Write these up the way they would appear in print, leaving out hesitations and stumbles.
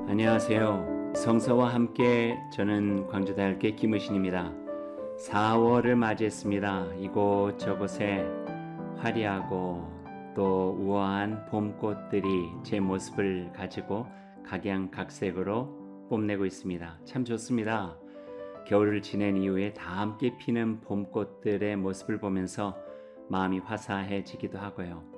안녕하세요. 성서와 함께 저는 광주대학교 김의신입니다. 4월을 맞이했습니다. 이곳저곳에 화려하고 또 우아한 봄꽃들이 제 모습을 가지고 각양각색으로 뽐내고 있습니다. 참 좋습니다. 겨울을 지낸 이후에 다 함께 피는 봄꽃들의 모습을 보면서 마음이 화사해지기도 하고요.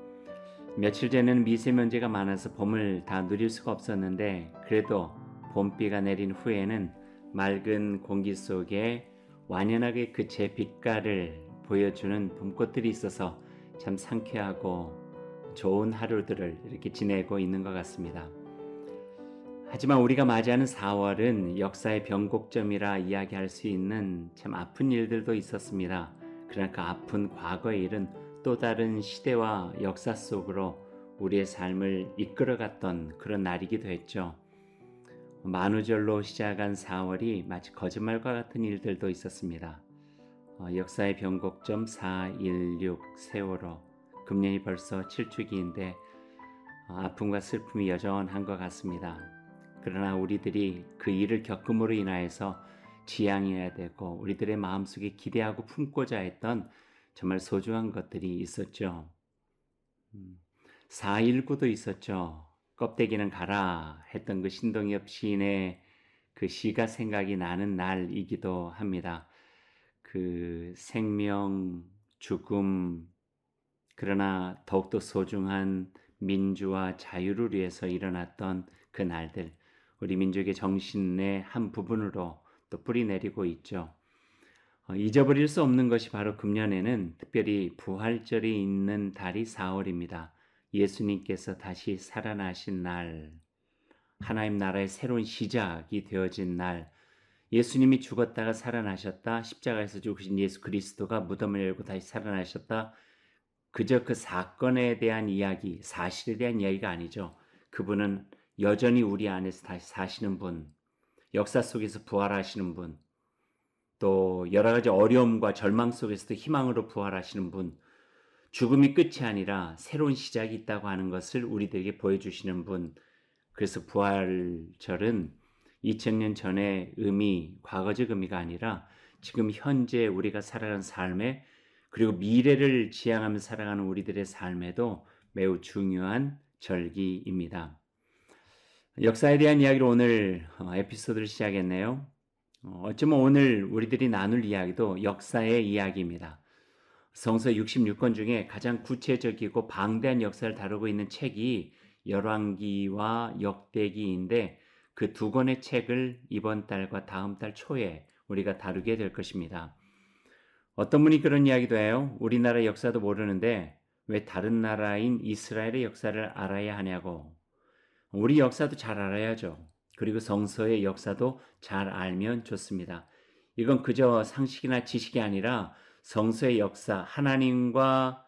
며칠 전에는 미세먼지가 많아서 봄을 다 누릴 수가 없었는데 그래도 봄비가 내린 후에는 맑은 공기 속에 완연하게 그 제 빛깔을 보여주는 봄꽃들이 있어서 참 상쾌하고 좋은 하루들을 이렇게 지내고 있는 것 같습니다. 하지만 우리가 맞이하는 4월은 역사의 변곡점이라 이야기할 수 있는 참 아픈 일들도 있었습니다. 그러나 그 아픈 과거의 일은 또 다른 시대와 역사 속으로 우리의 삶을 이끌어갔던 그런 날이기도 했죠. 만우절로 시작한 4월이 마치 거짓말과 같은 일들도 있었습니다. 역사의 변곡점 4.16 세월호, 금년이 벌써 7주기인데 아픔과 슬픔이 여전한 것 같습니다. 그러나 우리들이 그 일을 겪음으로 인하여서 지향해야 되고 우리들의 마음속에 기대하고 품고자 했던 정말 소중한 것들이 있었죠. 4.19도 있었죠. 껍데기는 가라 했던 그 신동엽 시인의 그 시가 생각이 나는 날이기도 합니다. 그 생명, 죽음, 그러나 더욱더 소중한 민주와 자유를 위해서 일어났던 그 날들, 우리 민족의 정신의 한 부분으로 또 뿌리내리고 있죠. 잊어버릴 수 없는 것이 바로 금년에는 특별히 부활절이 있는 달이 4월입니다. 예수님께서 다시 살아나신 날, 하나님 나라의 새로운 시작이 되어진 날, 예수님이 죽었다가 살아나셨다, 십자가에서 죽으신 예수 그리스도가 무덤을 열고 다시 살아나셨다, 그저 그 사건에 대한 이야기, 사실에 대한 이야기가 아니죠. 그분은 여전히 우리 안에서 다시 사시는 분, 역사 속에서 부활하시는 분, 또 여러 가지 어려움과 절망 속에서도 희망으로 부활하시는 분, 죽음이 끝이 아니라 새로운 시작이 있다고 하는 것을 우리들에게 보여주시는 분. 그래서 부활절은 2000년 전의 의미, 과거적 의미가 아니라 지금 현재 우리가 살아가는 삶에, 그리고 미래를 지향하며 살아가는 우리들의 삶에도 매우 중요한 절기입니다. 역사에 대한 이야기로 오늘 에피소드를 시작했네요. 어쩌면 오늘 우리들이 나눌 이야기도 역사의 이야기입니다. 성서 66권 중에 가장 구체적이고 방대한 역사를 다루고 있는 책이 열왕기와 역대기인데 그 두 권의 책을 이번 달과 다음 달 초에 우리가 다루게 될 것입니다. 어떤 분이 그런 이야기도 해요. 우리나라 역사도 모르는데 왜 다른 나라인 이스라엘의 역사를 알아야 하냐고. 우리 역사도 잘 알아야죠. 그리고 성서의 역사도 잘 알면 좋습니다. 이건 그저 상식이나 지식이 아니라 성서의 역사, 하나님과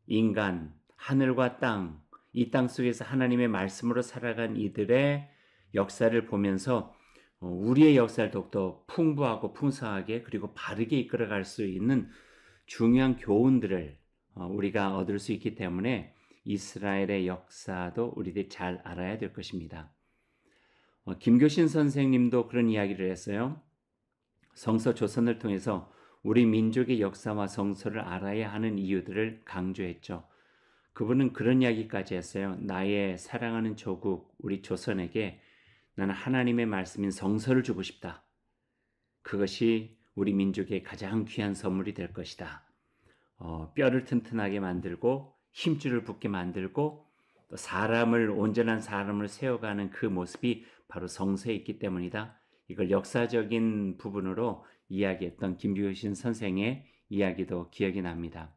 인간, 하늘과 땅, 이 땅 속에서 하나님의 말씀으로 살아간 이들의 역사를 보면서 우리의 역사를 더욱더 풍부하고 풍성하게 그리고 바르게 이끌어갈 수 있는 중요한 교훈들을 우리가 얻을 수 있기 때문에 이스라엘의 역사도 우리들이 잘 알아야 될 것입니다. 김교신 선생님도 그런 이야기를 했어요. 성서 조선을 통해서 우리 민족의 역사와 성서를 알아야 하는 이유들을 강조했죠. 그분은 그런 이야기까지 했어요. 나의 사랑하는 조국, 우리 조선에게 나는 하나님의 말씀인 성서를 주고 싶다. 그것이 우리 민족의 가장 귀한 선물이 될 것이다. 뼈를 튼튼하게 만들고 힘줄을 붙게 만들고 또 온전한 사람을 세워가는 그 모습이 바로 성서에 있기 때문이다. 이걸 역사적인 부분으로 이야기했던 김규신 선생의 이야기도 기억이 납니다.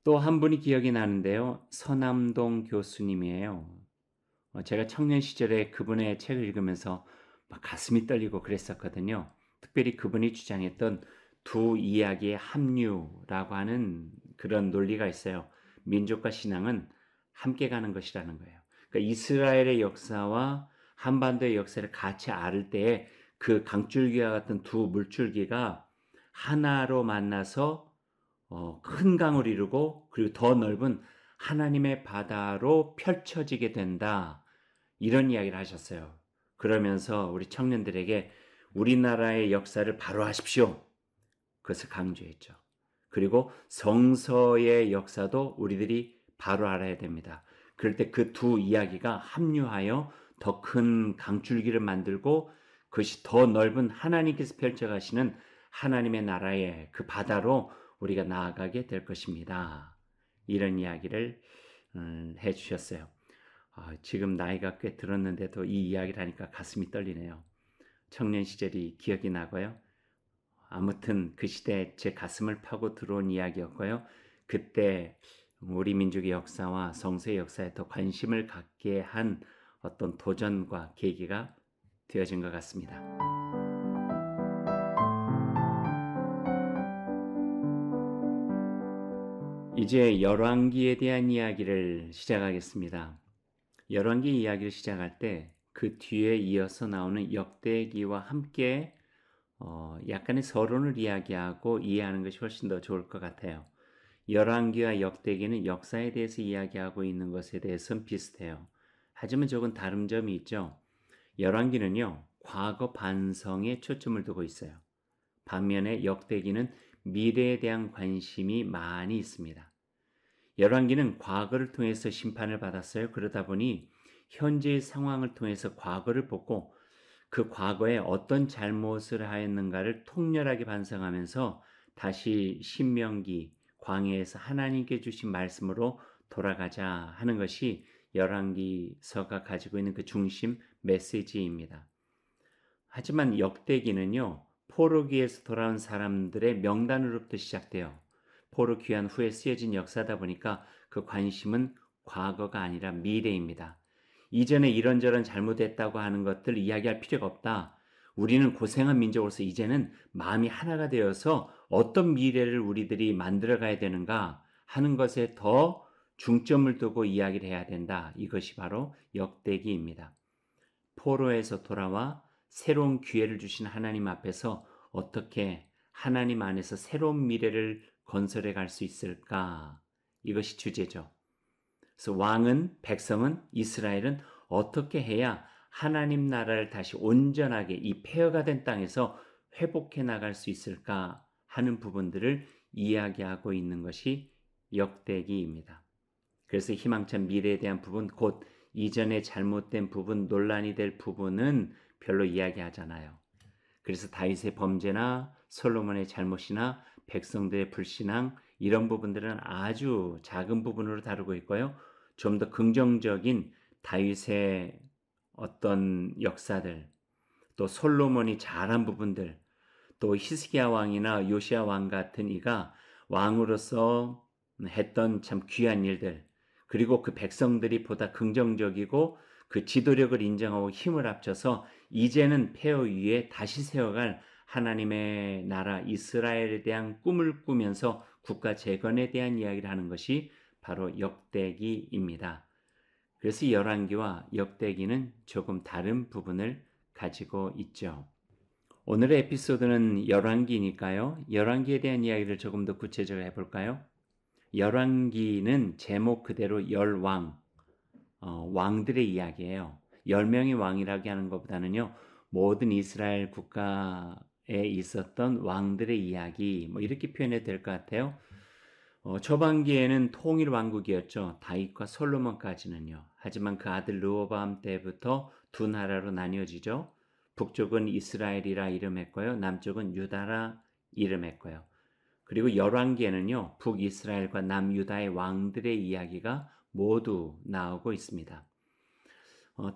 또 한 분이 기억이 나는데요. 서남동 교수님이에요. 제가 청년 시절에 그분의 책을 읽으면서 막 가슴이 떨리고 그랬었거든요. 특별히 그분이 주장했던 두 이야기의 합류라고 하는 그런 논리가 있어요. 민족과 신앙은 함께 가는 것이라는 거예요. 그러니까 이스라엘의 역사와 한반도의 역사를 같이 앓을 때에 그 강줄기와 같은 두 물줄기가 하나로 만나서 큰 강을 이루고 그리고 더 넓은 하나님의 바다로 펼쳐지게 된다. 이런 이야기를 하셨어요. 그러면서 우리 청년들에게 우리나라의 역사를 바로 하십시오. 그것을 강조했죠. 그리고 성서의 역사도 우리들이 바로 알아야 됩니다. 그럴 때 그 두 이야기가 합류하여 더 큰 강줄기를 만들고 그것이 더 넓은 하나님께서 펼쳐가시는 하나님의 나라의 그 바다로 우리가 나아가게 될 것입니다. 이런 이야기를 해주셨어요. 지금 나이가 꽤 들었는데도 이 이야기를 하니까 가슴이 떨리네요. 청년 시절이 기억이 나고요. 아무튼 그 시대에 제 가슴을 파고 들어온 이야기였고요. 그때 우리 민족의 역사와 성서의 역사에 더 관심을 갖게 한 어떤 도전과 계기가 되어진 것 같습니다. 이제 열왕기에 대한 이야기를 시작하겠습니다. 열왕기 이야기를 시작할 때 그 뒤에 이어서 나오는 역대기와 함께 약간의 서론을 이야기하고 이해하는 것이 훨씬 더 좋을 것 같아요. 열왕기와 역대기는 역사에 대해서 이야기하고 있는 것에 대해서는 비슷해요. 하지만 조금 다른 점이 있죠. 열왕기는요, 과거 반성에 초점을 두고 있어요. 반면에 역대기는 미래에 대한 관심이 많이 있습니다. 열왕기는 과거를 통해서 심판을 받았어요. 그러다 보니 현재의 상황을 통해서 과거를 보고 그 과거에 어떤 잘못을 하였는가를 통렬하게 반성하면서 다시 신명기 광야에서 하나님께 주신 말씀으로 돌아가자 하는 것이 열왕기서가 가지고 있는 그 중심 메시지입니다. 하지만 역대기는요, 포로기에서 돌아온 사람들의 명단으로부터 시작돼요. 포로 귀환 후에 쓰여진 역사다 보니까 그 관심은 과거가 아니라 미래입니다. 이전에 이런저런 잘못했다고 하는 것들 이야기할 필요가 없다. 우리는 고생한 민족으로서 이제는 마음이 하나가 되어서 어떤 미래를 우리들이 만들어가야 되는가 하는 것에 더 중점을 두고 이야기를 해야 된다. 이것이 바로 역대기입니다. 포로에서 돌아와 새로운 기회를 주신 하나님 앞에서 어떻게 하나님 안에서 새로운 미래를 건설해 갈 수 있을까? 이것이 주제죠. 그래서 왕은, 백성은, 이스라엘은 어떻게 해야 하나님 나라를 다시 온전하게 이 폐허가 된 땅에서 회복해 나갈 수 있을까 하는 부분들을 이야기하고 있는 것이 역대기입니다. 그래서 희망찬 미래에 대한 부분, 곧 이전에 잘못된 부분, 논란이 될 부분은 별로 이야기하잖아요. 그래서 다윗의 범죄나 솔로몬의 잘못이나 백성들의 불신앙 이런 부분들은 아주 작은 부분으로 다루고 있고요. 좀 더 긍정적인 다윗의 어떤 역사들, 또 솔로몬이 잘한 부분들, 또 히스기야 왕이나 요시야 왕 같은 이가 왕으로서 했던 참 귀한 일들, 그리고 그 백성들이 보다 긍정적이고 그 지도력을 인정하고 힘을 합쳐서 이제는 폐허 위에 다시 세워갈 하나님의 나라 이스라엘에 대한 꿈을 꾸면서 국가 재건에 대한 이야기를 하는 것이 바로 역대기입니다. 그래서 열왕기와 역대기는 조금 다른 부분을 가지고 있죠. 오늘의 에피소드는 열왕기니까요. 열왕기에 대한 이야기를 조금 더 구체적으로 해볼까요? 열왕기는 제목 그대로 열왕, 왕들의 이야기예요. 10명의 왕이라고 하는 것보다는요. 모든 이스라엘 국가에 있었던 왕들의 이야기 뭐 이렇게 표현해도 될 것 같아요. 초반기에는 통일 왕국이었죠. 다윗과 솔로몬까지는요. 하지만 그 아들 르호보암 때부터 두 나라로 나뉘어지죠. 북쪽은 이스라엘이라 이름했고요. 남쪽은 유다라 이름했고요. 그리고 열왕기에는요. 북이스라엘과 남유다의 왕들의 이야기가 모두 나오고 있습니다.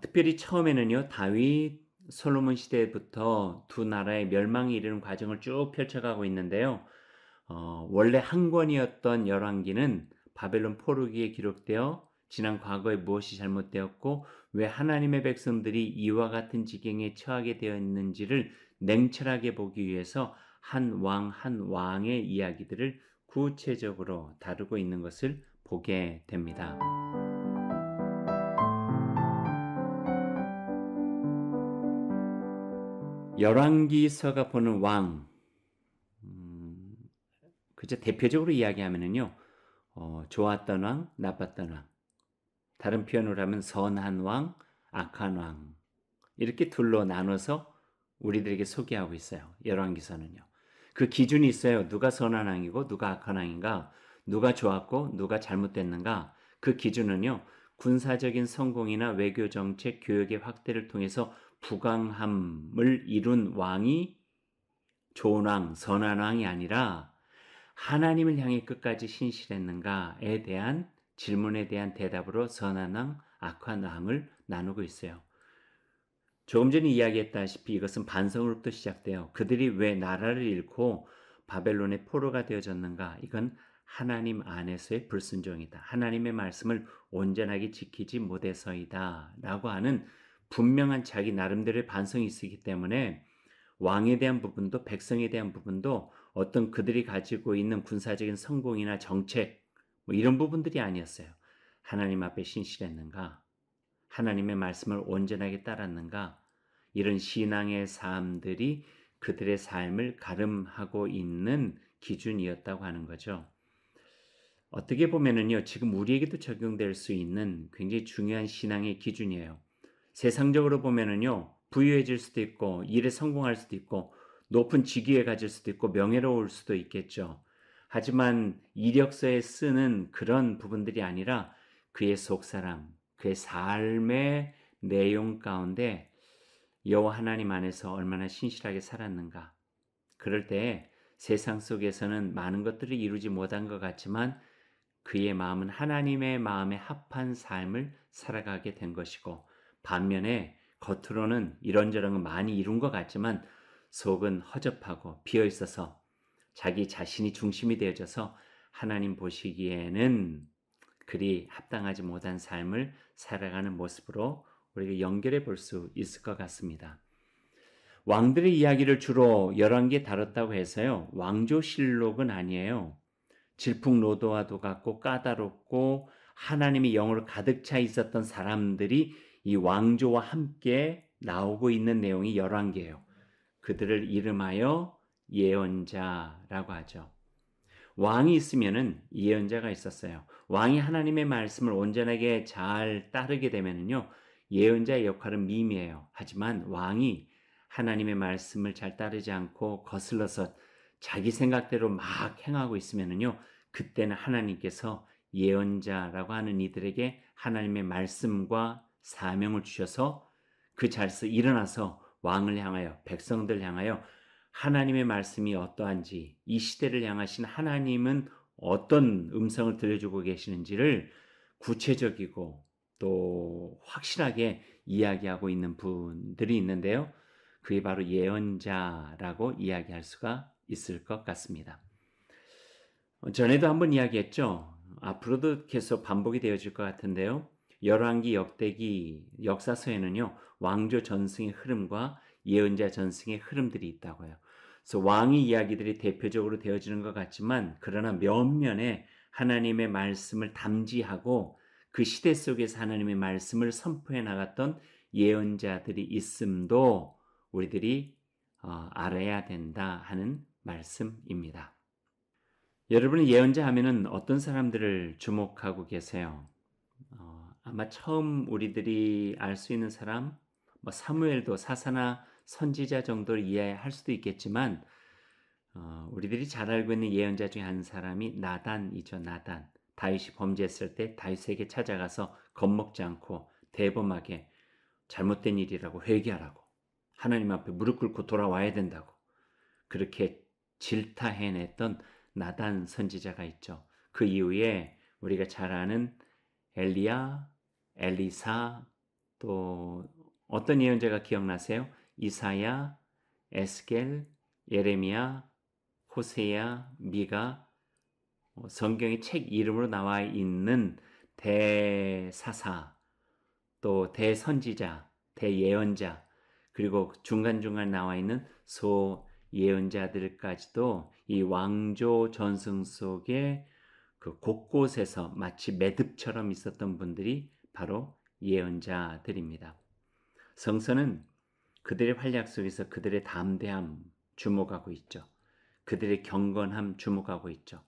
특별히 처음에는요. 다윗, 솔로몬 시대부터 두 나라의 멸망에 이르는 과정을 쭉 펼쳐가고 있는데요. 원래 한 권이었던 열왕기는 바벨론 포로기에 기록되어 지난 과거에 무엇이 잘못되었고 왜 하나님의 백성들이 이와 같은 지경에 처하게 되어 있는지를 냉철하게 보기 위해서 한 왕 한 왕의 이야기들을 구체적으로 다루고 있는 것을 보게 됩니다. 열왕기서가 보는 왕, 그저 대표적으로 이야기하면은요, 좋았던 왕, 나빴던 왕. 다른 표현으로 하면 선한 왕, 악한 왕. 이렇게 둘로 나눠서 우리들에게 소개하고 있어요. 열왕기서는요. 그 기준이 있어요. 누가 선한 왕이고 누가 악한 왕인가, 누가 좋았고 누가 잘못됐는가. 그 기준은요. 군사적인 성공이나 외교 정책, 교역의 확대를 통해서 부강함을 이룬 왕이 좋은 왕, 선한 왕이 아니라 하나님을 향해 끝까지 신실했는가에 대한 질문에 대한 대답으로 선한 왕, 악한 왕을 나누고 있어요. 조금 전에 이야기했다시피 이것은 반성으로부터 시작돼요. 그들이 왜 나라를 잃고 바벨론의 포로가 되어졌는가? 이건 하나님 안에서의 불순종이다. 하나님의 말씀을 온전하게 지키지 못해서이다. 라고 하는 분명한 자기 나름대로의 반성이 있기 때문에 왕에 대한 부분도 백성에 대한 부분도 어떤 그들이 가지고 있는 군사적인 성공이나 정책 뭐 이런 부분들이 아니었어요. 하나님 앞에 신실했는가? 하나님의 말씀을 온전하게 따랐는가? 이런 신앙의 삶들이 그들의 삶을 가름하고 있는 기준이었다고 하는 거죠. 어떻게 보면은요, 지금 우리에게도 적용될 수 있는 굉장히 중요한 신앙의 기준이에요. 세상적으로 보면은요, 부유해질 수도 있고, 일에 성공할 수도 있고, 높은 직위에 가질 수도 있고, 명예로울 수도 있겠죠. 하지만 이력서에 쓰는 그런 부분들이 아니라 그의 속사람, 그의 삶의 내용 가운데 여호와 하나님 안에서 얼마나 신실하게 살았는가. 그럴 때 세상 속에서는 많은 것들을 이루지 못한 것 같지만 그의 마음은 하나님의 마음에 합한 삶을 살아가게 된 것이고, 반면에 겉으로는 이런저런 건 많이 이룬 것 같지만 속은 허접하고 비어 있어서 자기 자신이 중심이 되어져서 하나님 보시기에는 그리 합당하지 못한 삶을 살아가는 모습으로 우리가 연결해 볼 수 있을 것 같습니다. 왕들의 이야기를 주로 11개 다뤘다고 해서요. 왕조실록은 아니에요. 질풍노도와도 같고 까다롭고 하나님의 영으로 가득 차 있었던 사람들이 이 왕조와 함께 나오고 있는 내용이 11개예요. 그들을 이름하여 예언자라고 하죠. 왕이 있으면은 예언자가 있었어요. 왕이 하나님의 말씀을 온전하게 잘 따르게 되면은요, 예언자의 역할은 미미해요. 하지만 왕이 하나님의 말씀을 잘 따르지 않고 거슬러서 자기 생각대로 막 행하고 있으면은요, 그때는 하나님께서 예언자라고 하는 이들에게 하나님의 말씀과 사명을 주셔서 그 자리에서 일어나서 왕을 향하여 백성들 향하여 하나님의 말씀이 어떠한지, 이 시대를 향하신 하나님은 어떤 음성을 들려주고 계시는지를 구체적이고 또 확실하게 이야기하고 있는 분들이 있는데요. 그게 바로 예언자라고 이야기할 수가 있을 것 같습니다. 전에도 한번 이야기했죠. 앞으로도 계속 반복이 되어질 것 같은데요. 열왕기, 역대기, 역사서에는요. 왕조 전승의 흐름과 예언자 전승의 흐름들이 있다고요. 그래서 왕의 이야기들이 대표적으로 되어지는 것 같지만 그러나 몇면에 하나님의 말씀을 담지하고 그 시대 속에서 하나님의 말씀을 선포해 나갔던 예언자들이 있음도 우리들이 알아야 된다 하는 말씀입니다. 여러분은 예언자 하면은 어떤 사람들을 주목하고 계세요? 아마 처음 우리들이 알 수 있는 사람, 뭐 사무엘도 사사나 선지자 정도를 이해할 수도 있겠지만 우리들이 잘 알고 있는 예언자 중에 한 사람이 나단이죠. 나단. 다윗이 범죄했을 때 다윗에게 찾아가서 겁먹지 않고 대범하게 잘못된 일이라고 회개하라고 하나님 앞에 무릎 꿇고 돌아와야 된다고 그렇게 질타해냈던 나단 선지자가 있죠. 그 이후에 우리가 잘 아는 엘리야, 엘리사, 또 어떤 예언자가 기억나세요? 이사야, 에스겔, 예레미야, 호세야, 미가, 성경의 책 이름으로 나와 있는 대사사, 또 대선지자, 대예언자, 그리고 중간중간 나와 있는 소예언자들까지도 이 왕조 전승 속에 그 곳곳에서 마치 매듭처럼 있었던 분들이 바로 예언자들입니다. 성서는 그들의 활약 속에서 그들의 담대함 주목하고 있죠. 그들의 경건함 주목하고 있죠.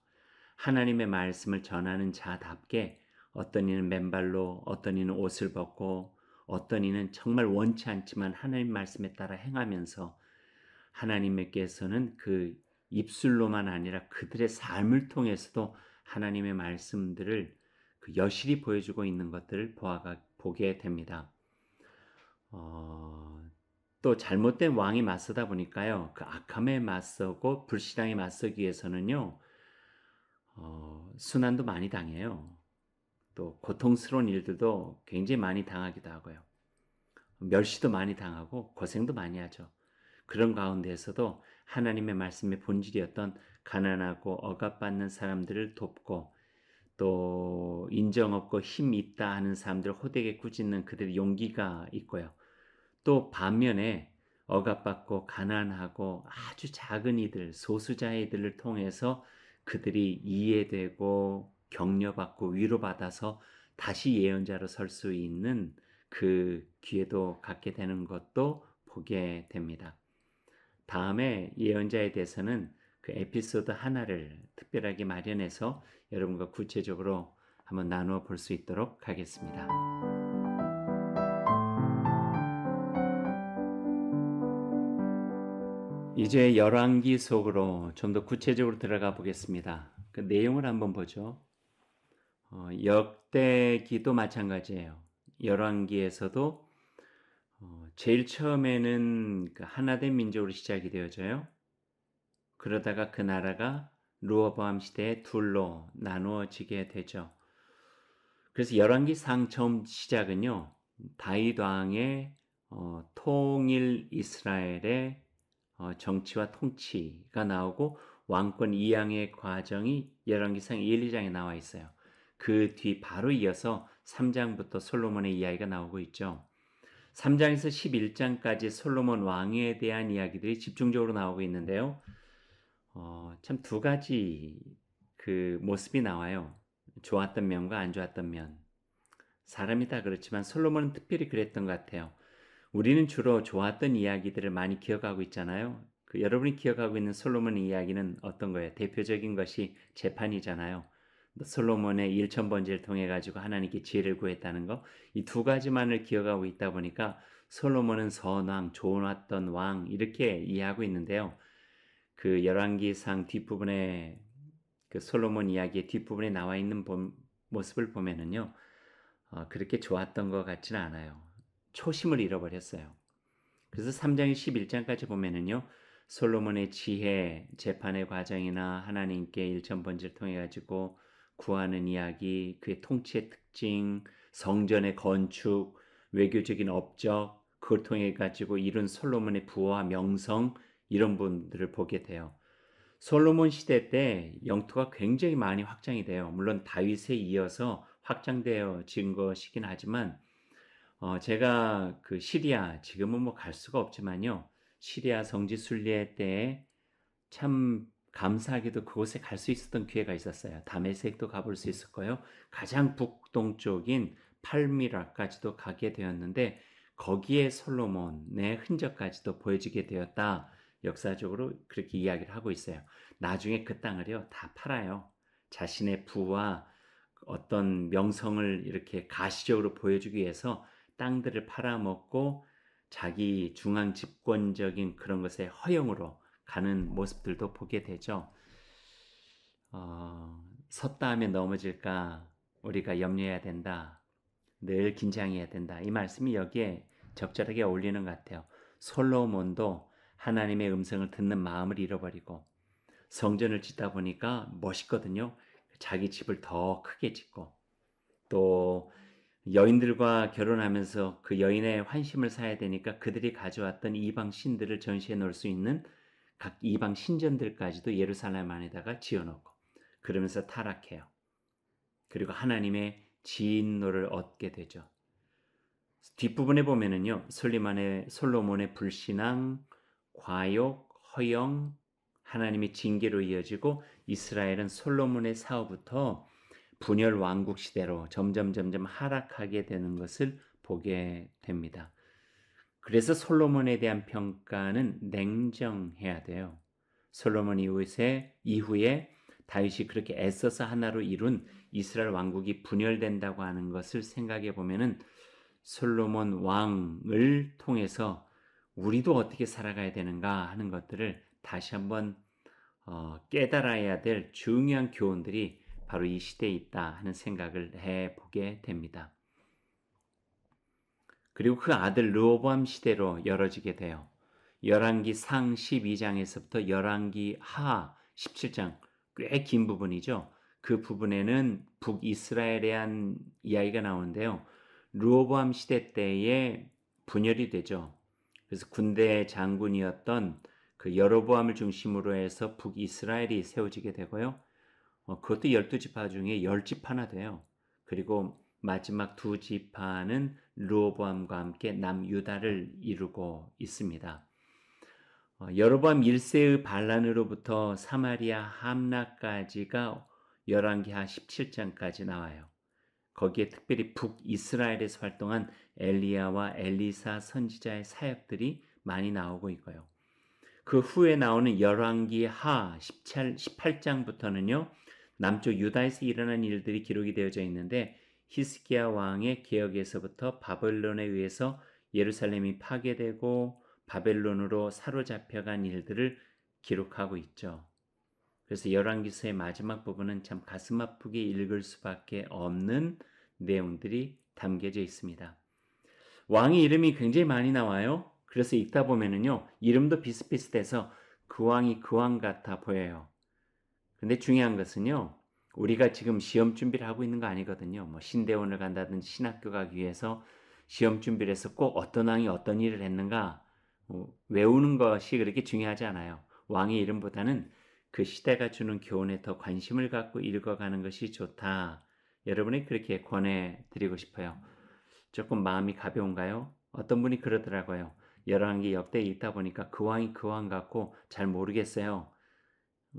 하나님의 말씀을 전하는 자답게 어떤 이는 맨발로, 어떤 이는 옷을 벗고, 어떤 이는 정말 원치 않지만 하나님 말씀에 따라 행하면서 하나님께서는 그 입술로만 아니라 그들의 삶을 통해서도 하나님의 말씀들을 그 여실히 보여주고 있는 것들을 보게 됩니다. 또 잘못된 왕이 맞서다 보니까요, 그 악함에 맞서고 불신앙에 맞서기 위해서는요, 순환도 많이 당해요. 또 고통스러운 일들도 굉장히 많이 당하기도 하고요. 멸시도 많이 당하고 고생도 많이 하죠. 그런 가운데에서도 하나님의 말씀의 본질이었던 가난하고 억압받는 사람들을 돕고 또 인정 없고 힘 있다 하는 사람들 호되게 꾸짖는 그들의 용기가 있고요. 또 반면에 억압받고 가난하고 아주 작은 이들, 소수자의 이들을 통해서 그들이 이해되고 격려받고 위로받아서 다시 예언자로 설 수 있는 그 기회도 갖게 되는 것도 보게 됩니다. 다음에 예언자에 대해서는 그 에피소드 하나를 특별하게 마련해서 여러분과 구체적으로 한번 나누어 볼 수 있도록 하겠습니다. 이제 열왕기 속으로 좀 더 구체적으로 들어가 보겠습니다. 그 내용을 한번 보죠. 역대기도 마찬가지예요. 열왕기에서도 제일 처음에는 그 하나된 민족으로 시작이 되어져요. 그러다가 그 나라가 르호보암 시대에 둘로 나누어지게 되죠. 그래서 열왕기상 처음 시작은요, 다윗 왕의 통일 이스라엘의 정치와 통치가 나오고 왕권 이양의 과정이 열왕기상 1, 2장에 나와 있어요. 그 뒤 바로 이어서 3장부터 솔로몬의 이야기가 나오고 있죠. 3장에서 11장까지 솔로몬 왕에 대한 이야기들이 집중적으로 나오고 있는데요. 참 두 가지 그 모습이 나와요. 좋았던 면과 안 좋았던 면. 사람이 다 그렇지만 솔로몬은 특별히 그랬던 것 같아요. 우리는 주로 좋았던 이야기들을 많이 기억하고 있잖아요. 여러분이 기억하고 있는 솔로몬의 이야기는 어떤 거예요? 대표적인 것이 재판이잖아요. 솔로몬의 일천번제를 통해 가지고 하나님께 지혜를 구했다는 거. 이 두 가지만을 기억하고 있다 보니까 솔로몬은 선왕, 좋았던 왕 이렇게 이해하고 있는데요. 그 열왕기상 뒷부분에 그 솔로몬 이야기의 뒷부분에 나와 있는 모습을 보면은요. 그렇게 좋았던 것 같지는 않아요. 초심을 잃어버렸어요. 그래서 3장 11장까지 보면은요. 솔로몬의 지혜, 재판의 과정이나 하나님께 일천번제를 통해 가지고 구하는 이야기, 그의 통치의 특징, 성전의 건축, 외교적인 업적, 그걸 통해 가지고 이룬 솔로몬의 부와 명성 이런 분들을 보게 돼요. 솔로몬 시대 때 영토가 굉장히 많이 확장이 돼요. 물론 다윗에 이어서 확장되어진 것이긴 하지만 제가 그 시리아 지금은 뭐 갈 수가 없지만요. 시리아 성지 순례 때에 참 감사하게도 그곳에 갈 수 있었던 기회가 있었어요. 다메섹도 가볼 수 있었고요. 가장 북동쪽인 팔미라까지도 가게 되었는데 거기에 솔로몬의 흔적까지도 보여지게 되었다. 역사적으로 그렇게 이야기를 하고 있어요. 나중에 그 땅을요 다 팔아요. 자신의 부와 어떤 명성을 이렇게 가시적으로 보여주기 위해서 땅들을 팔아먹고 자기 중앙 집권적인 그런 것의 허용으로 가는 모습들도 보게 되죠. 섰다 하면 넘어질까 우리가 염려해야 된다. 늘 긴장해야 된다. 이 말씀이 여기에 적절하게 어울리는 것 같아요. 솔로몬도 하나님의 음성을 듣는 마음을 잃어버리고 성전을 짓다 보니까 멋있거든요. 자기 집을 더 크게 짓고 또 여인들과 결혼하면서 그 여인의 환심을 사야 되니까 그들이 가져왔던 이방 신들을 전시해 놓을 수 있는 각 이방 신전들까지도 예루살렘 안에다가 지어놓고 그러면서 타락해요. 그리고 하나님의 진노를 얻게 되죠. 뒷부분에 보면은요. 솔로몬의 불신앙, 과욕, 허영, 하나님의 징계로 이어지고 이스라엘은 솔로몬의 사후부터 분열 왕국 시대로 점점 하락하게 되는 것을 보게 됩니다. 그래서 솔로몬에 대한 평가는 냉정해야 돼요. 솔로몬 이후에 다윗이 그렇게 애써서 하나로 이룬 이스라엘 왕국이 분열된다고 하는 것을 생각해 보면은 솔로몬 왕을 통해서 우리도 어떻게 살아가야 되는가 하는 것들을 다시 한번 깨달아야 될 중요한 교훈들이 바로 이 시대에 있다 하는 생각을 해보게 됩니다. 그리고 그 아들 르호보암 시대로 열어지게 돼요. 열왕기 상 12장에서부터 열왕기 하 17장, 꽤 긴 부분이죠. 그 부분에는 북이스라엘에 대한 이야기가 나오는데요. 르호보암 시대 때에 분열이 되죠. 그래서 군대 장군이었던 그 여로보암을 중심으로 해서 북이스라엘이 세워지게 되고요. 그것도 12지파 중에 10지파나 돼요. 그리고 마지막 2지파는 르호보암과 함께 남유다를 이루고 있습니다. 여로보암 1세의 반란으로부터 사마리아 함락까지가 열왕기하 17장까지 나와요. 거기에 특별히 북이스라엘에서 활동한 엘리야와 엘리사 선지자의 사역들이 많이 나오고 있고요. 그 후에 나오는 열왕기하 18장부터는요. 남쪽 유다에서 일어난 일들이 기록이 되어져 있는데 히스기야 왕의 개혁에서부터 바벨론에 의해서 예루살렘이 파괴되고 바벨론으로 사로잡혀간 일들을 기록하고 있죠. 그래서 열왕기서의 마지막 부분은 참 가슴 아프게 읽을 수밖에 없는 내용들이 담겨져 있습니다. 왕의 이름이 굉장히 많이 나와요. 그래서 읽다 보면은요, 이름도 비슷비슷해서 그 왕이 그 왕 같아 보여요. 근데 중요한 것은요, 우리가 지금 시험 준비를 하고 있는 거 아니거든요. 뭐 신대원을 간다든지 신학교 가기 위해서 시험 준비를 해서 꼭 어떤 왕이 어떤 일을 했는가 외우는 것이 그렇게 중요하지 않아요. 왕의 이름보다는 그 시대가 주는 교훈에 더 관심을 갖고 읽어가는 것이 좋다. 여러분이 그렇게 권해드리고 싶어요. 조금 마음이 가벼운가요? 어떤 분이 그러더라고요. 열왕기 역대 읽다 보니까 그 왕이 그 왕 같고 잘 모르겠어요.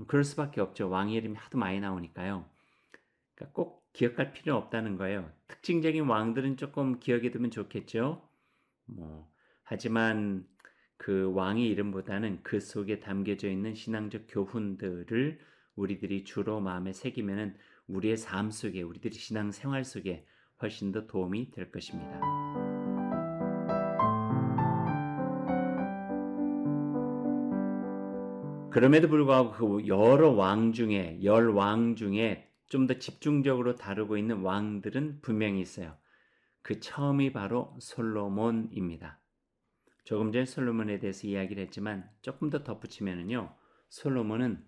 그럴 수밖에 없죠. 왕의 이름이 하도 많이 나오니까요. 그러니까 꼭 기억할 필요 없다는 거예요. 특징적인 왕들은 조금 기억해 두면 좋겠죠. 하지만 그 왕의 이름보다는 그 속에 담겨져 있는 신앙적 교훈들을 우리들이 주로 마음에 새기면은 우리의 삶 속에, 우리들이 신앙 생활 속에 훨씬 더 도움이 될 것입니다. 그럼에도 불구하고 그 여러 왕 중에, 10왕 중에 좀 더 집중적으로 다루고 있는 왕들은 분명히 있어요. 그 처음이 바로 솔로몬입니다. 조금 전에 솔로몬에 대해서 이야기를 했지만 조금 더 덧붙이면은요. 솔로몬은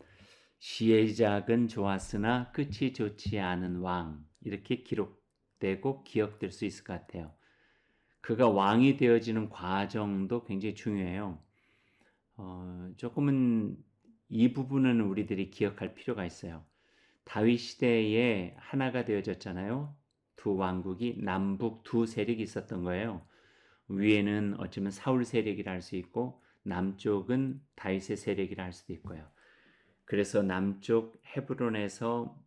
시작은 좋았으나 끝이 좋지 않은 왕, 이렇게 기록되고 기억될 수 있을 것 같아요. 그가 왕이 되어지는 과정도 굉장히 중요해요. 조금은 이 부분은 우리들이 기억할 필요가 있어요. 다윗 시대에 하나가 되어졌잖아요. 두 왕국이 남북 두 세력이 있었던 거예요. 위에는 어쩌면 사울 세력이라 할 수 있고 남쪽은 다윗의 세력이라 할 수도 있고요. 그래서 남쪽 헤브론에서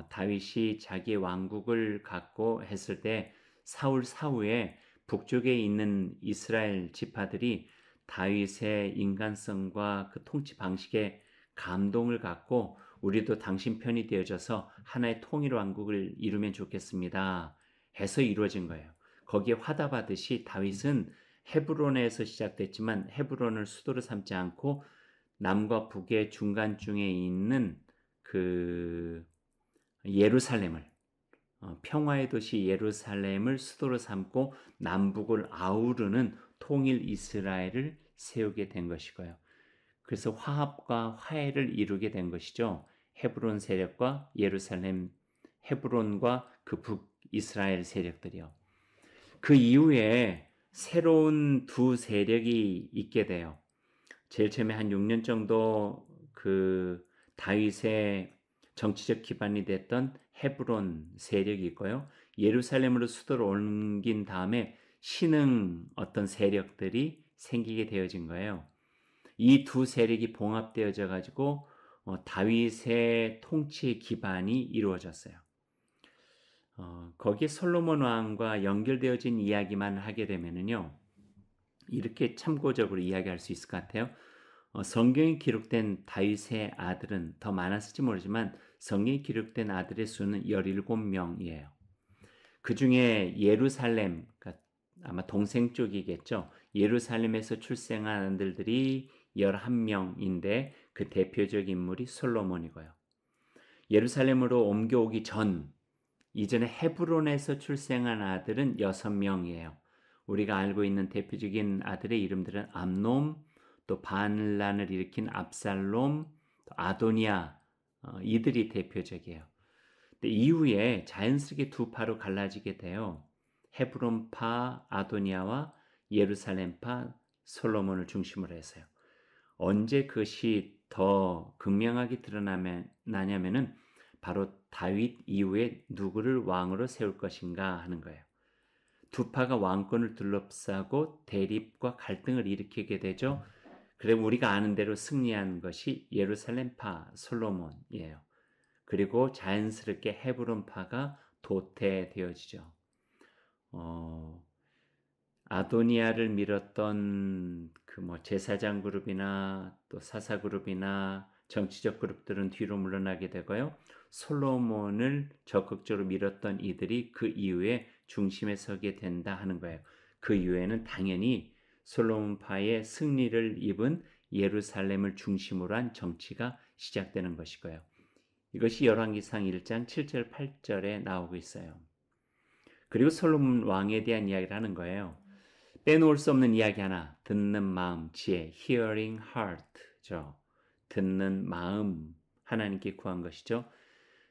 다윗이 자기의 왕국을 갖고 했을 때 사울 사후에 북쪽에 있는 이스라엘 지파들이 다윗의 인간성과 그 통치 방식에 감동을 갖고 우리도 당신 편이 되어져서 하나의 통일 왕국을 이루면 좋겠습니다. 해서 이루어진 거예요. 거기에 화답하듯이 다윗은 헤브론에서 시작됐지만 헤브론을 수도로 삼지 않고 남과 북의 중간중에 있는 그 예루살렘을 평화의 도시 예루살렘을 수도로 삼고 남북을 아우르는 통일 이스라엘을 세우게 된 것이고요. 그래서 화합과 화해를 이루게 된 것이죠. 헤브론 세력과 예루살렘, 헤브론과 그 북이스라엘 세력들이요. 그 이후에 새로운 두 세력이 있게 돼요. 제일 처음에 한 6년 정도 그 다윗의 정치적 기반이 됐던 헤브론 세력이 있고요. 예루살렘으로 수도를 옮긴 다음에 신흥 어떤 세력들이 생기게 되어진 거예요. 이 두 세력이 봉합되어져 가지고 다윗의 통치 기반이 이루어졌어요. 거기에 솔로몬 왕과 연결되어진 이야기만 하게 되면은요. 이렇게 참고적으로 이야기할 수 있을 것 같아요. 성경에 기록된 다윗의 아들은 더 많았을지 모르지만 성경에 기록된 아들의 수는 17명이에요. 그 중에 예루살렘, 그러니까 아마 동생 쪽이겠죠. 예루살렘에서 출생한 아들들이 11명인데 그 대표적 인물이 솔로몬이고요. 예루살렘으로 옮겨오기 전 이전에 헤브론에서 출생한 아들은 6명이에요. 우리가 알고 있는 대표적인 아들의 이름들은 암놈, 또 반란을 일으킨 압살롬, 또 아도니아, 이들이 대표적이에요. 근데 이후에 자연스럽게 두 파로 갈라지게 돼요. 헤브론파 아도니아와 예루살렘파 솔로몬을 중심으로 해서요. 언제 그것이 더 극명하게 드러나냐면은 바로 다윗 이후에 누구를 왕으로 세울 것인가 하는 거예요. 두 파가 왕권을 둘러싸고 대립과 갈등을 일으키게 되죠. 그래 우리가 아는 대로 승리한 것이 예루살렘파 솔로몬이에요. 그리고 자연스럽게 헤브론파가 도태되어지죠. 아도니아를 밀었던 그 제사장 그룹이나 또 사사 그룹이나 정치적 그룹들은 뒤로 물러나게 되고요. 솔로몬을 적극적으로 밀었던 이들이 그 이후에 중심에 서게 된다 하는 거예요. 그 이후에는 당연히 솔로몬파의 승리를 입은 예루살렘을 중심으로 한 정치가 시작되는 것이고요. 이것이 열왕기상 1장 7절 8절에 나오고 있어요. 그리고 솔로몬 왕에 대한 이야기를 하는 거예요. 빼놓을 수 없는 이야기 하나, 듣는 마음, 지혜, hearing heart죠. 듣는 마음, 하나님께 구한 것이죠.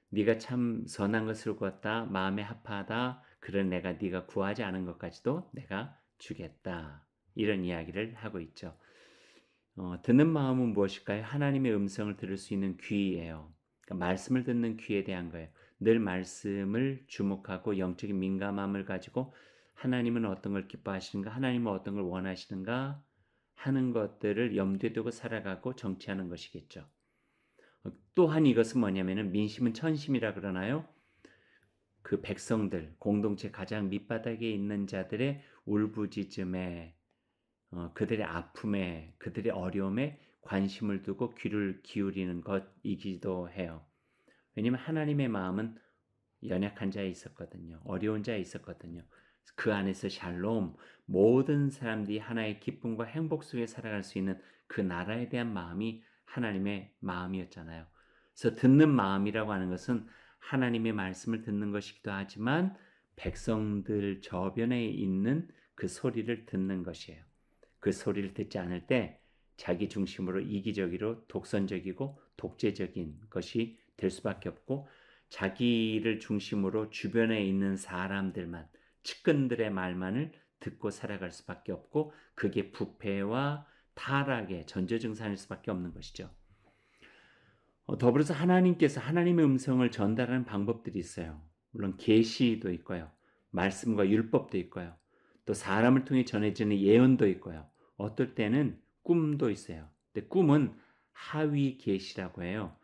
네가 참 선한 것을 구했다, 마음에 합하다, 그런 내가 네가 구하지 않은 것까지도 내가 주겠다. 이런 이야기를 하고 있죠. 듣는 마음은 무엇일까요? 하나님의 음성을 들을 수 있는 귀예요. 그러니까 말씀을 듣는 귀에 대한 거예요. 늘 말씀을 주목하고 영적인 민감함을 가지고 하나님은 어떤 걸 기뻐하시는가, 하나님은 어떤 걸 원하시는가 하는 것들을 염두에 두고 살아가고 정치하는 것이겠죠. 또한 이것은 뭐냐면은 민심은 천심이라 그러나요? 그 백성들, 공동체 가장 밑바닥에 있는 자들의 울부짖음에 그들의 아픔에, 그들의 어려움에 관심을 두고 귀를 기울이는 것이기도 해요. 왜냐하면 하나님의 마음은 연약한 자에 있었거든요. 어려운 자에 있었거든요. 그 안에서 샬롬, 모든 사람들이 하나의 기쁨과 행복 속에 살아갈 수 있는 그 나라에 대한 마음이 하나님의 마음이었잖아요. 그래서 듣는 마음이라고 하는 것은 하나님의 말씀을 듣는 것이기도 하지만 백성들 저변에 있는 그 소리를 듣는 것이에요. 그 소리를 듣지 않을 때 자기 중심으로 이기적이로 독선적이고 독재적인 것이 될 수밖에 없고 자기를 중심으로 주변에 있는 사람들만 측근들의 말만을 듣고 살아갈 수밖에 없고 그게 부패와 타락의 전조증상일 수밖에 없는 것이죠. 더불어서 하나님께서 하나님의 음성을 전달하는 방법들이 있어요. 물론 계시도 있고요. 말씀과 율법도 있고요. 또 사람을 통해 전해지는 예언도 있고요. 어떨 때는 꿈도 있어요. 근데 꿈은 하위 계시라고 해요.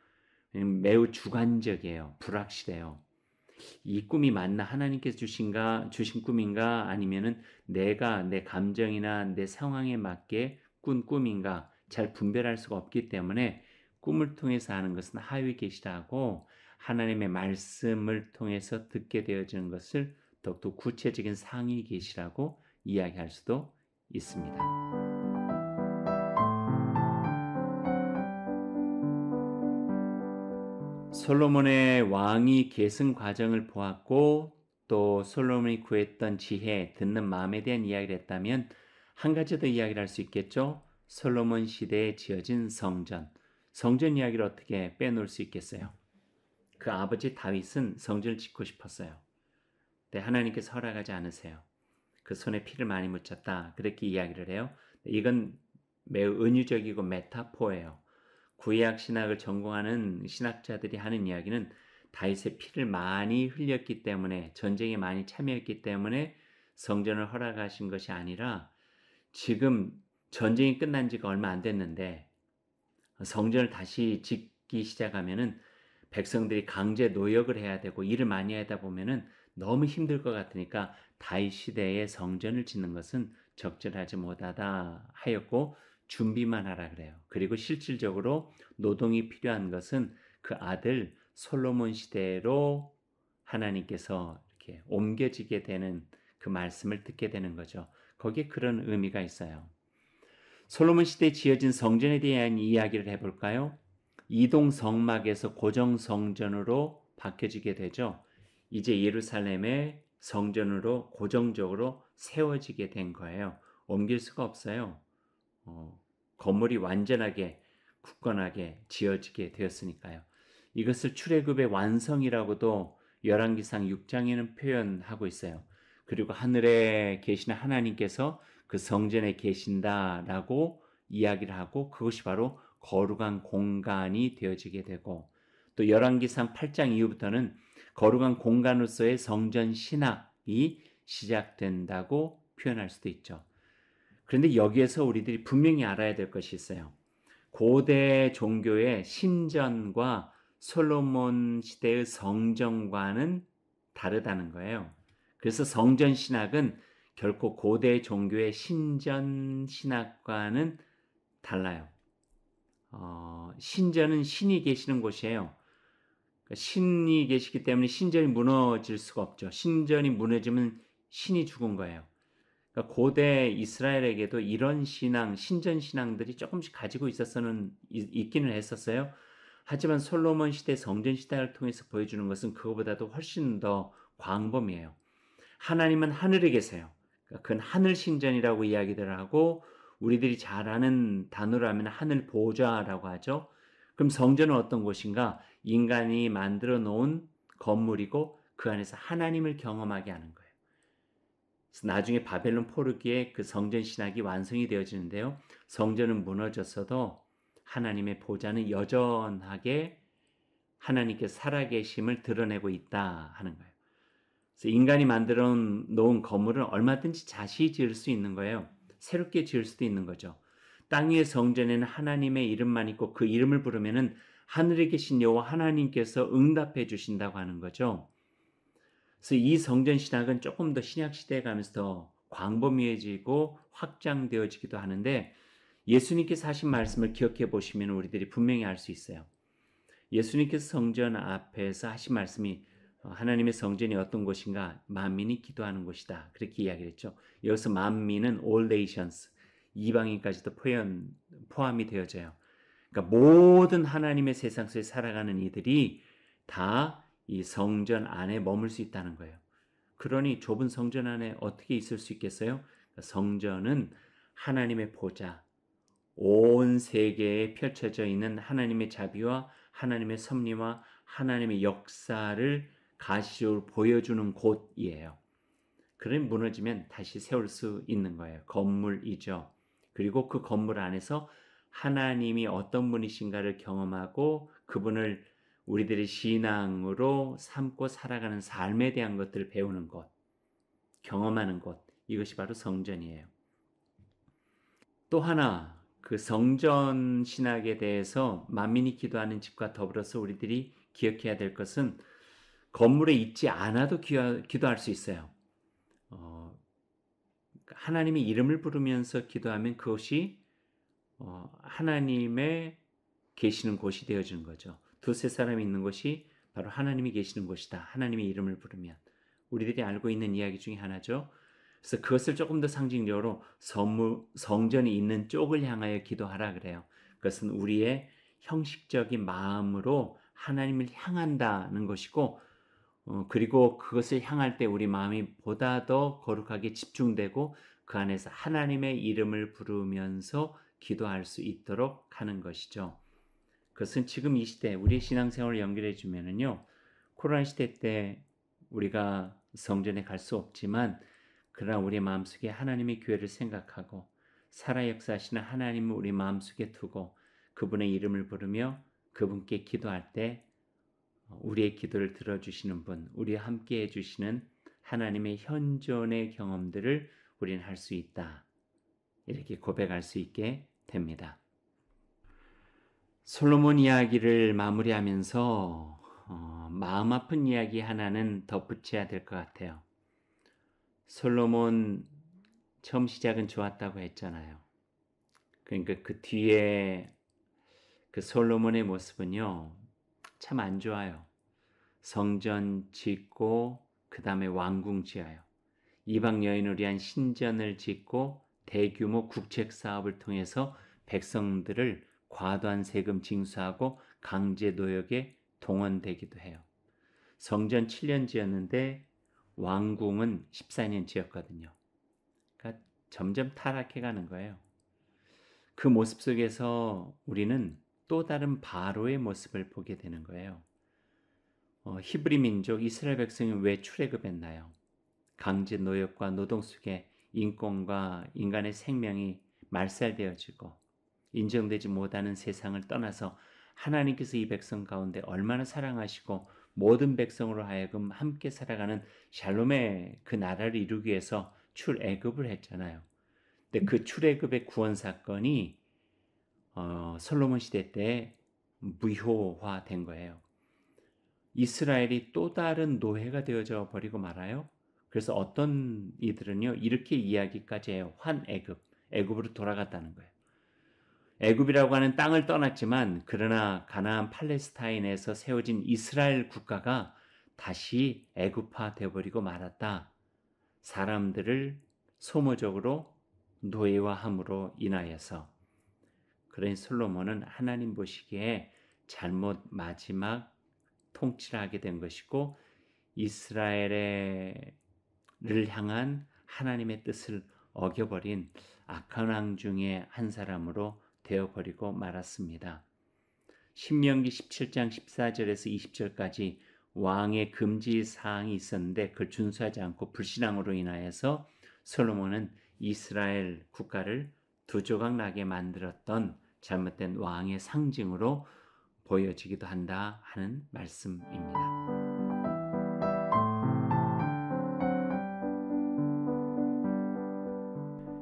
매우 주관적이에요. 불확실해요. 이 꿈이 맞나 하나님께서 주신 꿈인가 아니면은 내가 내 감정이나 내 상황에 맞게 꾼 꿈인가 잘 분별할 수가 없기 때문에 꿈을 통해서 하는 것은 하위 계시라고 하나님의 말씀을 통해서 듣게 되어지는 것을 더욱더 구체적인 상위 계시라고 이야기할 수도 있습니다. 솔로몬의 왕위 계승 과정을 보았고 또 솔로몬이 구했던 지혜, 듣는 마음에 대한 이야기를 했다면 한 가지 더 이야기를 할 수 있겠죠. 솔로몬 시대에 지어진 성전. 성전 이야기를 어떻게 빼놓을 수 있겠어요? 그 아버지 다윗은 성전을 짓고 싶었어요. 근데 하나님께서 허락하지 않으세요. 그 손에 피를 많이 묻혔다. 그렇게 이야기를 해요. 이건 매우 은유적이고 메타포예요. 구약 신학을 전공하는 신학자들이 하는 이야기는 다윗의 피를 많이 흘렸기 때문에 전쟁에 많이 참여했기 때문에 성전을 허락하신 것이 아니라 지금 전쟁이 끝난 지가 얼마 안 됐는데 성전을 다시 짓기 시작하면은 백성들이 강제 노역을 해야 되고 일을 많이 하다 보면은 너무 힘들 것 같으니까 다윗 시대에 성전을 짓는 것은 적절하지 못하다 하였고 준비만 하라 그래요. 그리고 실질적으로 노동이 필요한 것은 그 아들 솔로몬 시대로 하나님께서 이렇게 옮겨지게 되는 그 말씀을 듣게 되는 거죠. 거기에 그런 의미가 있어요. 솔로몬 시대에 지어진 성전에 대한 이야기를 해볼까요? 이동 성막에서 고정 성전으로 바뀌어지게 되죠. 이제 예루살렘의 성전으로 고정적으로 세워지게 된 거예요. 옮길 수가 없어요. 건물이 완전하게 굳건하게 지어지게 되었으니까요. 이것을 출애굽의 완성이라고도 열왕기상 6장에는 표현하고 있어요. 그리고 하늘에 계시는 하나님께서 그 성전에 계신다라고 이야기를 하고 그것이 바로 거룩한 공간이 되어지게 되고 또 열왕기상 8장 이후부터는 거룩한 공간으로서의 성전 신학이 시작된다고 표현할 수도 있죠. 그런데 여기에서 우리들이 분명히 알아야 될 것이 있어요. 고대 종교의 신전과 솔로몬 시대의 성전과는 다르다는 거예요. 그래서 성전 신학은 결코 고대 종교의 신전 신학과는 달라요. 신전은 신이 계시는 곳이에요. 신이 계시기 때문에 신전이 무너질 수가 없죠. 신전이 무너지면 신이 죽은 거예요. 그러니까 고대 이스라엘에게도 이런 신앙, 신전 신앙들이 조금씩 가지고 있기는 했었어요. 하지만 솔로몬 시대 성전 시대를 통해서 보여주는 것은 그거보다도 훨씬 더 광범위해요. 하나님은 하늘에 계세요. 그러니까 그건 하늘 신전이라고 이야기를 하고 우리들이 잘 아는 단어로 하면 하늘 보좌라고 하죠. 그럼 성전은 어떤 곳인가? 인간이 만들어 놓은 건물이고 그 안에서 하나님을 경험하게 하는 거예요. 나중에 바벨론 포르기에 그 성전 신학이 완성이 되어지는데요. 성전은 무너졌어도 하나님의 보좌는 여전하게 하나님께서 살아계심을 드러내고 있다 하는 거예요. 그래서 인간이 만들어 놓은 건물은 얼마든지 다시 지을 수 있는 거예요. 새롭게 지을 수도 있는 거죠. 땅 위의 성전에는 하나님의 이름만 있고 그 이름을 부르면은 하늘에 계신 여호와 하나님께서 응답해 주신다고 하는 거죠. 그래서 이 성전 신학은 조금 더 신약 시대에 가면서 더 광범위해지고 확장되어지기도 하는데 예수님께서 하신 말씀을 기억해 보시면 우리들이 분명히 알 수 있어요. 예수님께서 성전 앞에서 하신 말씀이 하나님의 성전이 어떤 곳인가? 만민이 기도하는 곳이다. 그렇게 이야기를 했죠. 여기서 만민은 all nations, 이방인까지도 포함이 되어져요. 그러니까 모든 하나님의 세상 속에 살아가는 이들이 다 이 성전 안에 머물 수 있다는 거예요. 그러니 좁은 성전 안에 어떻게 있을 수 있겠어요? 성전은 하나님의 보좌, 온 세계에 펼쳐져 있는 하나님의 자비와 하나님의 섭리와 하나님의 역사를 가시적으로 보여주는 곳이에요. 그러니 무너지면 다시 세울 수 있는 거예요. 건물이죠. 그리고 그 건물 안에서 하나님이 어떤 분이신가를 경험하고 그분을 우리들의 신앙으로 삼고 살아가는 삶에 대한 것들을 배우는 곳, 경험하는 곳, 이것이 바로 성전이에요. 또 하나, 그 성전 신학에 대해서 만민이 기도하는 집과 더불어서 우리들이 기억해야 될 것은 건물에 있지 않아도 기도할 수 있어요. 하나님의 이름을 부르면서 기도하면 그것이 하나님의 계시는 곳이 되어지는 거죠. 두세 사람이 있는 곳이 바로 하나님이 계시는 곳이다. 하나님의 이름을 부르면 우리들이 알고 있는 이야기 중에 하나죠. 그래서 그것을 조금 더 상징적으로 성전이 있는 쪽을 향하여 기도하라 그래요. 그것은 우리의 형식적인 마음으로 하나님을 향한다는 것이고 그리고 그것을 향할 때 우리 마음이 보다 더 거룩하게 집중되고 그 안에서 하나님의 이름을 부르면서 기도할 수 있도록 하는 것이죠. 그것은 지금 이 시대 우리의 신앙생활을 연결해 주면은요. 코로나 시대 때 우리가 성전에 갈 수 없지만 그러나 우리 마음속에 하나님의 교회를 생각하고 살아 역사하시는 하나님을 우리 마음속에 두고 그분의 이름을 부르며 그분께 기도할 때 우리의 기도를 들어주시는 분, 우리와 함께 해주시는 하나님의 현존의 경험들을 우리는 할 수 있다. 이렇게 고백할 수 있게 됩니다. 솔로몬 이야기를 마무리하면서 마음 아픈 이야기 하나는 덧붙여야 될 것 같아요. 솔로몬 처음 시작은 좋았다고 했잖아요. 그러니까 그 뒤에 그 솔로몬의 모습은요, 참 안 좋아요. 성전 짓고 그 다음에 왕궁 지어요. 이방 여인을 위한 신전을 짓고 대규모 국책 사업을 통해서 백성들을 과도한 세금 징수하고 강제 노역에 동원되기도 해요. 성전 7년 지었는데 왕궁은 14년 지었거든요. 그러니까 점점 타락해 가는 거예요. 그 모습 속에서 우리는 또 다른 바로의 모습을 보게 되는 거예요. 히브리 민족 이스라엘 백성이 왜 출애굽했나요? 강제 노역과 노동 속에 인권과 인간의 생명이 말살되어지고 인정되지 못하는 세상을 떠나서 하나님께서 이 백성 가운데 얼마나 사랑하시고 모든 백성으로 하여금 함께 살아가는 샬롬의 그 나라를 이루기 위해서 출애굽을 했잖아요. 근데 그 출애굽의 구원 사건이 솔로몬 시대 때 무효화된 거예요. 이스라엘이 또 다른 노예가 되어져 버리고 말아요. 그래서 어떤 이들은요 이렇게 이야기까지 해요. 환애굽, 애굽으로 돌아갔다는 거예요. 애굽이라고 하는 땅을 떠났지만 그러나 가나안 팔레스타인에서 세워진 이스라엘 국가가 다시 애굽화 되어버리고 말았다. 사람들을 소모적으로 노예화함으로 인하여서. 그러니 솔로몬은 하나님 보시기에 잘못 마지막 통치를 하게 된 것이고 이스라엘을 향한 하나님의 뜻을 어겨버린 악한 왕 중에 한 사람으로 되어버리고 말았습니다. 신명기 17장 14절에서 20절까지 왕의 금지 사항이 있었는데 그걸 준수하지 않고 불신앙으로 인하여서 솔로몬은 이스라엘 국가를 두 조각 나게 만들었던 잘못된 왕의 상징으로 보여지기도 한다 하는 말씀입니다.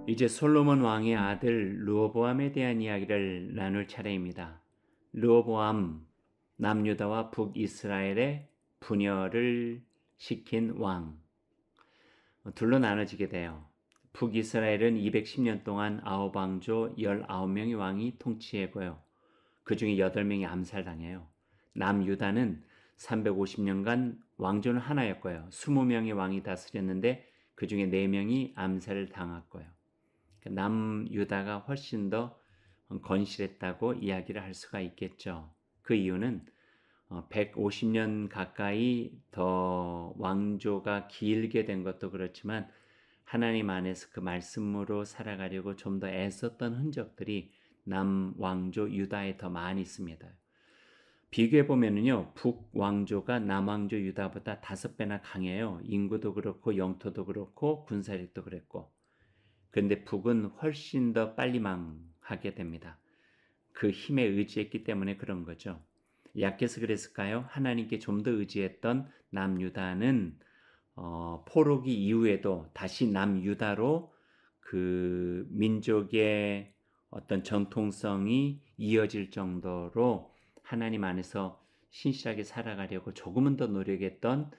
이제 솔로몬 왕의 아들 르호보암에 대한 이야기를 나눌 차례입니다. 르호보암, 남유다와 북이스라엘의 분열을 시킨 왕. 둘로 나눠지게 돼요. 북이스라엘은 210년 동안 아홉 왕조 19명의 왕이 통치했고요. 그 중에 8명이 암살당해요. 남유다는 350년간 왕조는 하나였고요. 20명의 왕이 다스렸는데 그 중에 4명이 암살을 당했고요. 남유다가 훨씬 더 건실했다고 이야기를 할 수가 있겠죠. 그 이유는 150년 가까이 더 왕조가 길게 된 것도 그렇지만 하나님 안에서 그 말씀으로 살아가려고 좀 더 애썼던 흔적들이 남왕조 유다에 더 많이 있습니다. 비교해 보면은요, 북왕조가 남왕조 유다보다 5배나 강해요. 인구도 그렇고 영토도 그렇고 군사력도 그랬고. 그런데 북은 훨씬 더 빨리 망하게 됩니다. 그 힘에 의지했기 때문에 그런 거죠. 약해서 그랬을까요? 하나님께 좀 더 의지했던 남유다는 포로기 이후에도 다시 남유다로 그 민족의 어떤 전통성이 이어질 정도로 하나님 안에서 신실하게 살아가려고 조금은 더 노력했던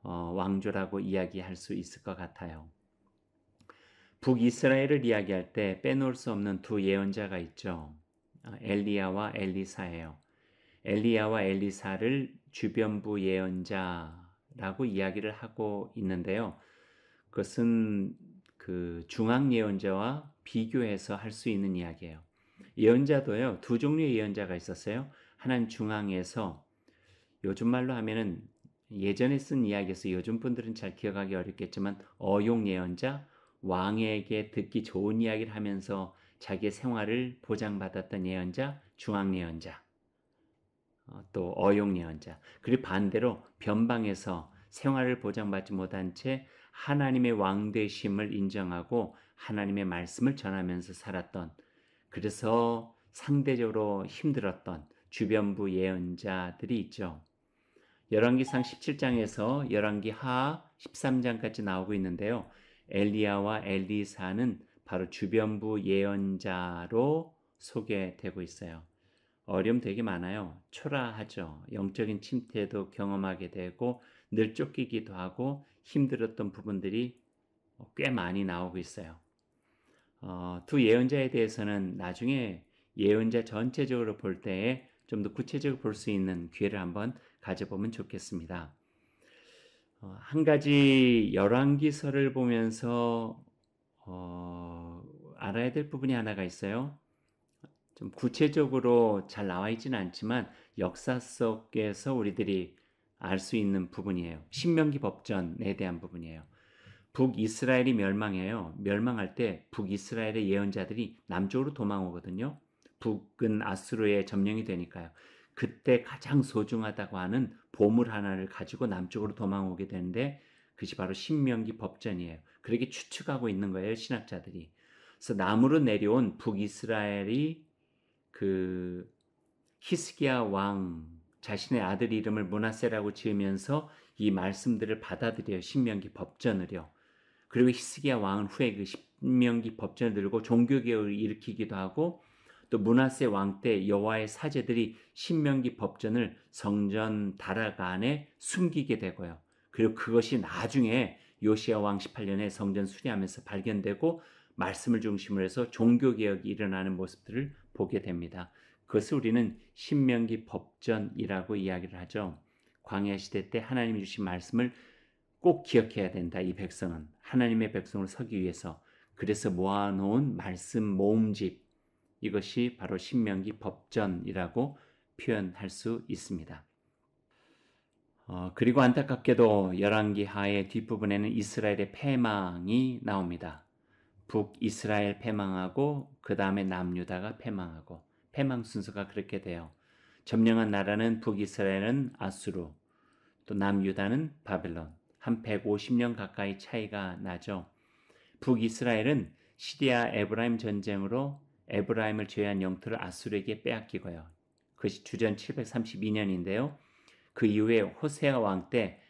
왕조라고 이야기할 수 있을 것 같아요. 북이스라엘을 이야기할 때 빼놓을 수 없는 두 예언자가 있죠. 엘리야와 엘리사예요. 엘리야와 엘리사를 주변부 예언자라고 이야기를 하고 있는데요. 그것은 그 중앙 예언자와 비교해서 할 수 있는 이야기예요. 예언자도요, 두 종류의 예언자가 있었어요. 하나는 중앙에서 요즘 말로 하면은 예전에 쓴 이야기에서 요즘 분들은 잘 기억하기 어렵겠지만 어용 예언자, 왕에게 듣기 좋은 이야기를 하면서 자기의 생활을 보장받았던 예언자, 중앙 예언자, 또 어용 예언자. 그리고 반대로 변방에서 생활을 보장받지 못한 채 하나님의 왕되심을 인정하고 하나님의 말씀을 전하면서 살았던, 그래서 상대적으로 힘들었던 주변부 예언자들이 있죠. 열왕기상 17장에서 열왕기하 13장까지 나오고 있는데요. 엘리야와 엘리사는 바로 주변부 예언자로 소개되고 있어요. 어려움 되게 많아요. 초라하죠. 영적인 침체도 경험하게 되고 늘 쫓기기도 하고 힘들었던 부분들이 꽤 많이 나오고 있어요. 두 예언자에 대해서는 나중에 예언자 전체적으로 볼 때에 좀 더 구체적으로 볼 수 있는 기회를 한번 가져보면 좋겠습니다. 한 가지 열왕기서를 보면서 알아야 될 부분이 하나가 있어요. 좀 구체적으로 잘 나와 있지는 않지만 역사 속에서 우리들이 알 수 있는 부분이에요. 신명기 법전에 대한 부분이에요. 북이스라엘이 멸망해요. 멸망할 때 북이스라엘의 예언자들이 남쪽으로 도망오거든요. 북은 아수르의 점령이 되니까요. 그때 가장 소중하다고 하는 보물 하나를 가지고 남쪽으로 도망오게 되는데 그것이 바로 신명기 법전이에요. 그렇게 추측하고 있는 거예요, 신학자들이. 그래서 남으로 내려온 북이스라엘이 그 히스기야 왕 자신의 아들 이름을 므낫세라고 지으면서 이 말씀들을 받아들여요. 신명기 법전을요. 그리고 히스기야 왕은 후에 그 신명기 법전을 들고 종교개혁을 일으키기도 하고 또 므낫세 왕 때 여호와의 사제들이 신명기 법전을 성전 다락 안에 숨기게 되고요. 그리고 그것이 나중에 요시야 왕 18년에 성전 수리하면서 발견되고 말씀을 중심으로 해서 종교개혁이 일어나는 모습들을 보게 됩니다. 그것을 우리는 신명기 법전이라고 이야기를 하죠. 광야 시대 때 하나님이 주신 말씀을 꼭 기억해야 된다. 이 백성은 하나님의 백성으로 서기 위해서 그래서 모아놓은 말씀 모음집 이것이 바로 신명기 법전이라고 표현할 수 있습니다. 그리고 안타깝게도 열왕기 하의 뒷부분에는 이스라엘의 패망이 나옵니다. 북이스라엘 패망하고 그 다음에 남유다가 패망하고 패망 순서가 그렇게 돼요. 점령한 나라는 북이스라엘은 아수르, 또 남유다는 바벨론. 한 150년 가까이 차이가 나죠. 북이스라엘은 시리아 에브라임 전쟁으로 에브라임을 제외한 영토를 아수르에게 빼앗기고요. 그것이 주전 732년인데요. 그 이후에 호세아 왕 때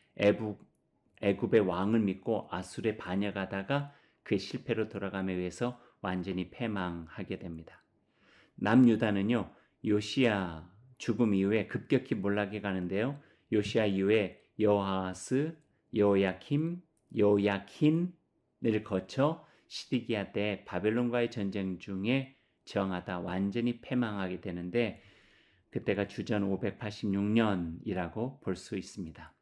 애굽의 왕을 믿고 아수르에 반역하다가 그의 실패로 돌아감에 의해서 완전히 패망하게 됩니다. 남유다는요. 요시야 죽음 이후에 급격히 몰락해 가는데요. 요시야 이후에 여호아스, 요야킨을 거쳐 시드기야 때 바벨론과의 전쟁 중에 정하다 완전히 패망하게 되는데 그때가 주전 586년이라고 볼 수 있습니다.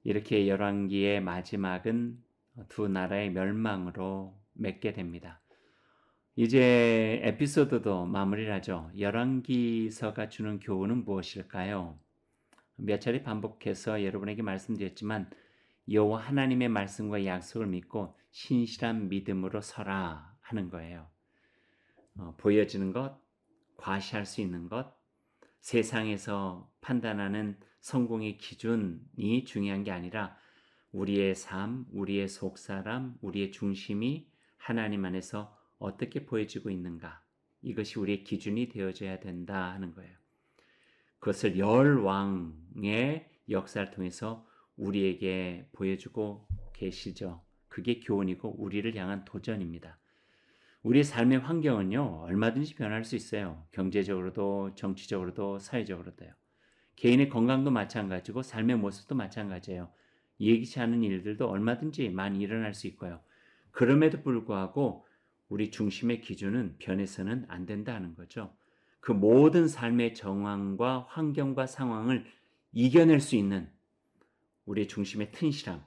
이렇게 열왕기의 마지막은 두 나라의 멸망으로 맺게 됩니다. 이제 에피소드도 마무리를 하죠. 열왕기서가 주는 교훈은 무엇일까요? 몇 차례 반복해서 여러분에게 말씀드렸지만 여호와 하나님의 말씀과 약속을 믿고 신실한 믿음으로 서라 하는 거예요. 보여지는 것, 과시할 수 있는 것, 세상에서 판단하는 성공의 기준이 중요한 게 아니라 우리의 삶, 우리의 속사람, 우리의 중심이 하나님 안에서 어떻게 보여지고 있는가 이것이 우리의 기준이 되어져야 된다 하는 거예요. 그것을 열 왕의 역사를 통해서 우리에게 보여주고 계시죠. 그게 교훈이고 우리를 향한 도전입니다. 우리의 삶의 환경은요 얼마든지 변할 수 있어요. 경제적으로도 정치적으로도 사회적으로도요. 개인의 건강도 마찬가지고 삶의 모습도 마찬가지예요. 예기치 않은 일들도 얼마든지 많이 일어날 수 있고요. 그럼에도 불구하고 우리 중심의 기준은 변해서는 안 된다는 거죠. 그 모든 삶의 정황과 환경과 상황을 이겨낼 수 있는 우리의 중심의 튼실함,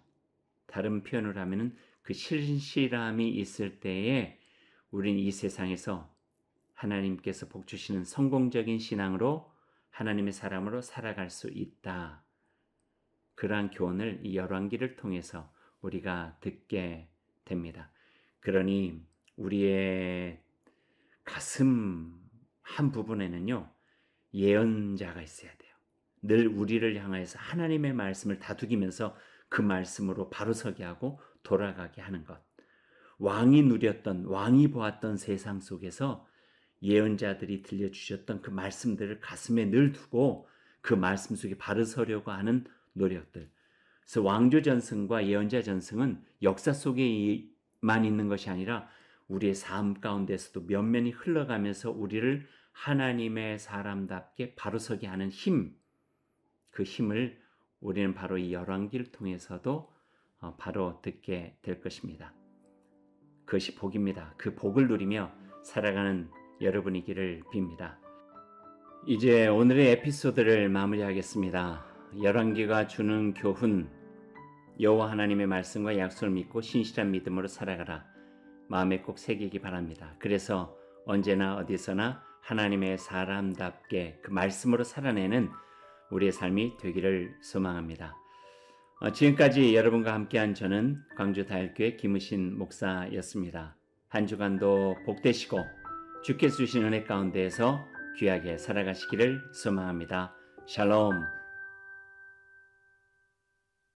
다른 표현을 하면 그 신실함이 있을 때에 우리는 이 세상에서 하나님께서 복 주시는 성공적인 신앙으로 하나님의 사람으로 살아갈 수 있다. 그러한 교훈을 이 열왕기를 통해서 우리가 듣게 됩니다. 그러니 우리의 가슴 한 부분에는요 예언자가 있어야 돼요. 늘 우리를 향해서 하나님의 말씀을 다투기면서 그 말씀으로 바로서게 하고 돌아가게 하는 것. 왕이 누렸던 왕이 보았던 세상 속에서 예언자들이 들려주셨던 그 말씀들을 가슴에 늘 두고 그 말씀 속에 바로서려고 하는 노력들. 그래서 왕조 전승과 예언자 전승은 역사 속에만 있는 것이 아니라 우리의 삶 가운데서도 면면이 흘러가면서 우리를 하나님의 사람답게 바로서게 하는 힘, 그 힘을 우리는 바로 이 열왕기를 통해서도 바로 듣게 될 것입니다. 그것이 복입니다. 그 복을 누리며 살아가는 여러분이기를 빕니다. 이제 오늘의 에피소드를 마무리하겠습니다. 열왕기가 주는 교훈, 여호와 하나님의 말씀과 약속을 믿고 신실한 믿음으로 살아가라. 마음에 꼭 새기기 바랍니다. 그래서 언제나 어디서나 하나님의 사람답게 그 말씀으로 살아내는 우리의 삶이 되기를 소망합니다. 지금까지 여러분과 함께한 저는 광주다일교회 김우신 목사였습니다. 한 주간도 복되시고 주께서 주신 은혜 가운데에서 귀하게 살아가시기를 소망합니다. 샬롬.